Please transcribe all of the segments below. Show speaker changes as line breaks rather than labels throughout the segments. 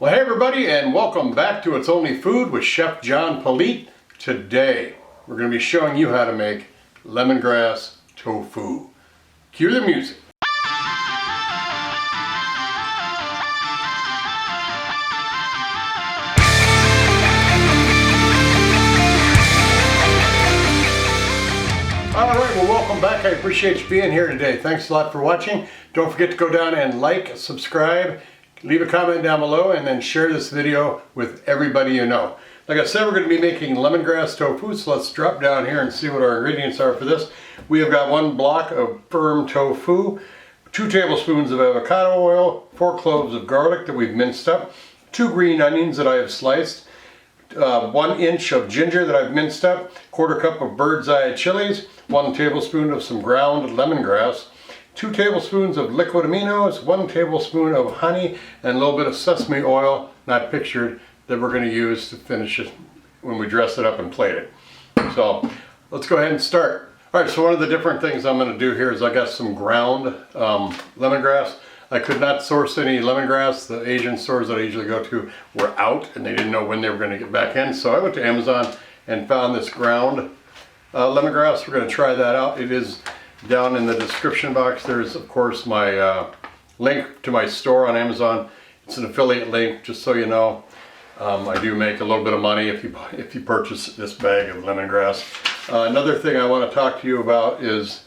Well, hey everybody, and welcome back to It's Only Food with Chef John Politte. Today, we're going to be showing you how to make lemongrass tofu. Cue the music. Alright, well welcome back. I appreciate you being here today. Thanks a lot for watching. Don't forget to go down and like, subscribe, leave a comment down below, and then share this video with everybody you know. Like I said, we're going to be making lemongrass tofu, so let's drop down here and see what our ingredients are for this. We have got 1 block of firm tofu, 2 tablespoons of avocado oil, 4 cloves of garlic that we've minced up, 2 green onions that I have sliced, 1 inch of ginger that I've minced up, 1/4 cup of bird's eye chilies, 1 tablespoon of some ground lemongrass, 2 tablespoons of liquid aminos, 1 tablespoon of honey, and a little bit of sesame oil, not pictured, that we're going to use to finish it when we dress it up and plate it. So let's go ahead and start. Alright, so one of the different things I'm going to do here is I got some ground lemongrass. I could not source any lemongrass. The Asian stores that I usually go to were out and they didn't know when they were going to get back in. So I went to Amazon and found this ground lemongrass. We're going to try that out. It is down in the description box. There's of course my link to my store on Amazon. It's an affiliate link, just so you know. I do make a little bit of money if you purchase this bag of lemongrass. Another thing I want to talk to you about is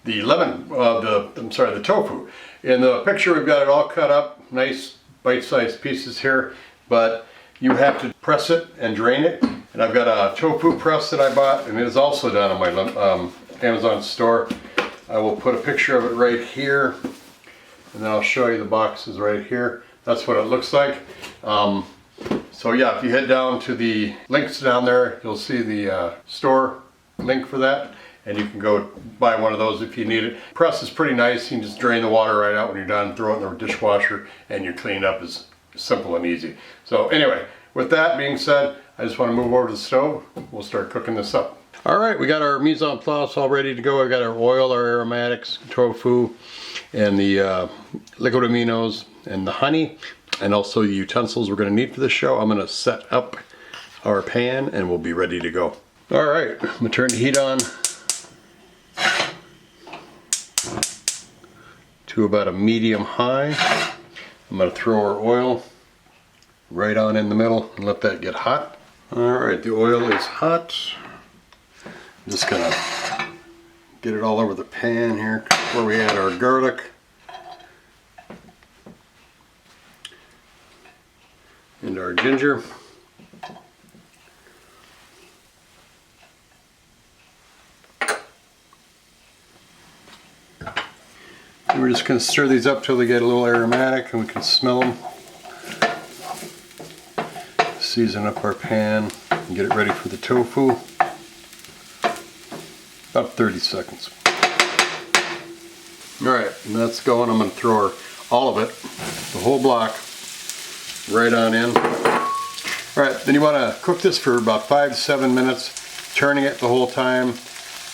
the the tofu. In the picture we've got it all cut up, nice bite-sized pieces here, but you have to press it and drain it. And I've got a tofu press that I bought, and it is also done on my Amazon store. I will put a picture of it right here, and then I'll show you the boxes right here. That's what it looks like. So yeah, if you head down to the links down there, you'll see the store link for that, and you can go buy one of those if you need it. Press is pretty nice. You can just drain the water right out when you're done, throw it in the dishwasher, and your cleanup is simple and easy. So anyway, with that being said, I just want to move over to the stove. We'll start cooking this up. All right, we got our mise en place all ready to go. We got our oil, our aromatics, tofu, and the liquid aminos, and the honey, and also the utensils we're going to need for this show. I'm going to set up our pan and we'll be ready to go. All right, I'm going to turn the heat on to about a medium high. I'm going to throw our oil right on in the middle and let that get hot. Alright, the oil is hot. I'm just gonna get it all over the pan here where we add our garlic. And our ginger. And we're just gonna stir these up till they get a little aromatic and we can smell them. Season up our pan and get it ready for the tofu. About 30 seconds. Alright, and that's going. I'm going to throw all of it, the whole block, right on in. Alright, then you want to cook this for about 5 to 7 minutes, turning it the whole time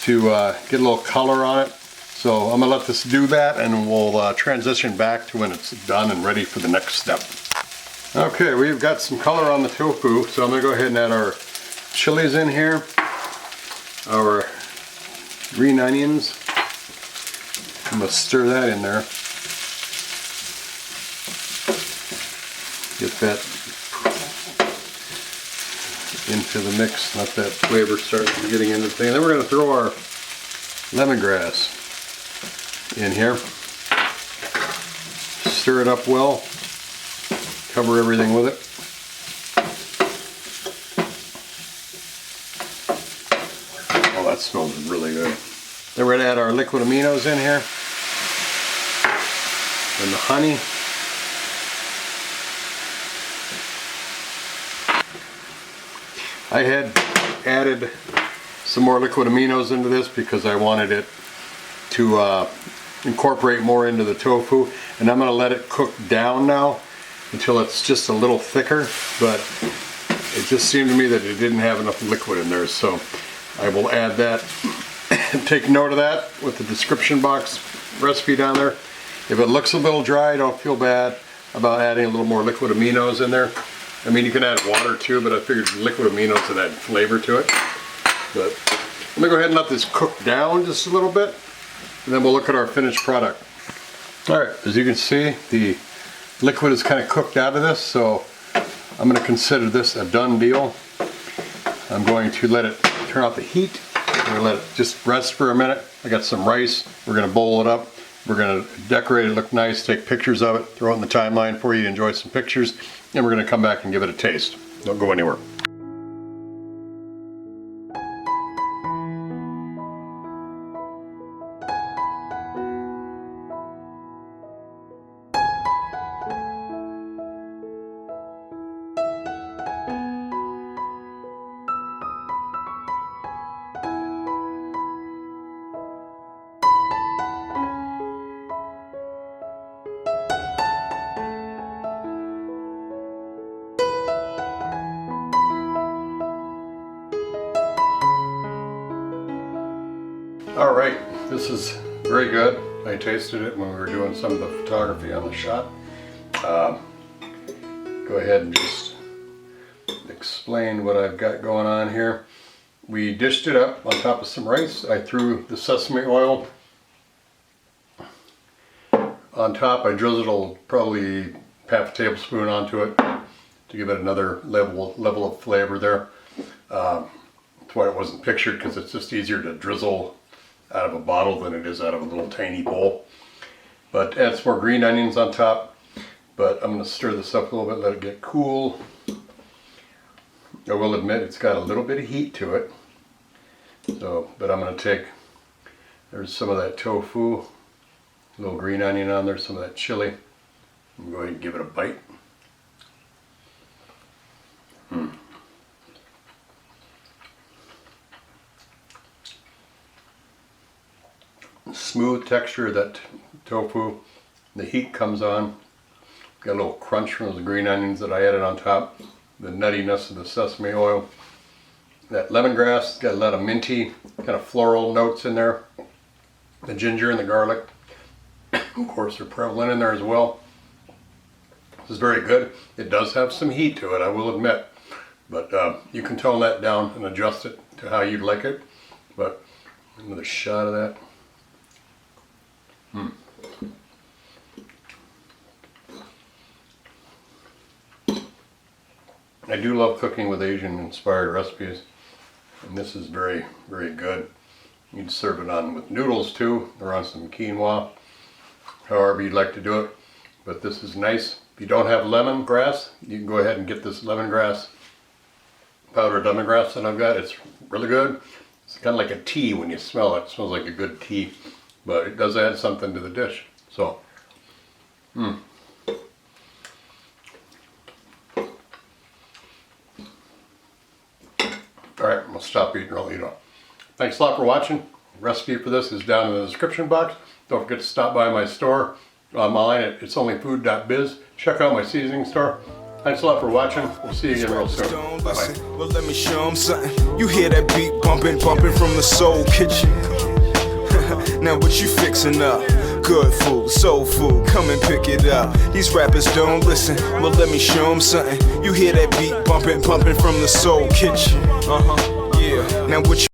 to get a little color on it. So I'm going to let this do that and we'll transition back to when it's done and ready for the next step. Okay, we've got some color on the tofu, so I'm going to go ahead and add our chilies in here, our green onions. I'm going to stir that in there. Get that into the mix, let that flavor start getting into the thing. And then we're going to throw our lemongrass in here. Stir it up well. Cover everything with it. Oh, that smells really good. Then we're going to add our liquid aminos in here. And the honey. I had added some more liquid aminos into this because I wanted it to incorporate more into the tofu. And I'm going to let it cook down now until it's just a little thicker, but it just seemed to me that it didn't have enough liquid in there, so I will add that. Take note of that with the description box recipe down there. If it looks a little dry, don't feel bad about adding a little more liquid aminos in there. I mean, you can add water too, but I figured liquid aminos would add flavor to it. But I'm gonna go ahead and let this cook down just a little bit, and then we'll look at our finished product. All right, as you can see, the liquid is kind of cooked out of this, so I'm gonna consider this a done deal. I'm going to let it turn off the heat. I'm gonna let it just rest for a minute. I got some rice. We're gonna bowl it up. We're gonna decorate it, look nice, take pictures of it, throw it in the timeline for you, enjoy some pictures, and we're gonna come back and give it a taste. Don't go anywhere. All right, this is very good. I tasted it when we were doing some of the photography on the shot. Go ahead and just explain what I've got going on here. We dished it up on top of some rice. I threw the sesame oil on top. I drizzled probably half a tablespoon onto it to give it another level of flavor there. That's why it wasn't pictured, because it's just easier to drizzle out of a bottle than it is out of a little tiny bowl. But add some more green onions on top. But I'm going to stir this up a little bit, let it get cool. I will admit it's got a little bit of heat to it. So, but I'm going to take, there's some of that tofu, a little green onion on there, some of that chili. I'm going to give it a bite. Smooth texture of that tofu. The heat comes on. Got a little crunch from those green onions that I added on top. The nuttiness of the sesame oil. That lemongrass got a lot of minty, kind of floral notes in there. The ginger and the garlic, of course, are prevalent in there as well. This is very good. It does have some heat to it, I will admit. But you can tone that down and adjust it to how you'd like it. But another shot of that. I do love cooking with Asian inspired recipes, and this is very, very good. You'd serve it on with noodles too, or on some quinoa, however you'd like to do it. But this is nice. If you don't have lemongrass, you can go ahead and get this lemongrass, powdered lemongrass that I've got. It's really good. It's kind of like a tea when you smell it. It smells like a good tea, but it does add something to the dish. So, All right, I'm gonna stop eating, I'll eat on. Thanks a lot for watching. The recipe for this is down in the description box. Don't forget to stop by my store online at itsonlyfood.biz. Check out my seasoning store. Thanks a lot for watching. We'll see you again real soon. Bye-bye.
Well, let me show them something. You hear that beat bumping from the soul kitchen. Now what you fixing up? Good food, soul food, come and pick it up. These rappers don't listen, well let me show them something. You hear that beat bumping from the soul kitchen. Yeah, now what you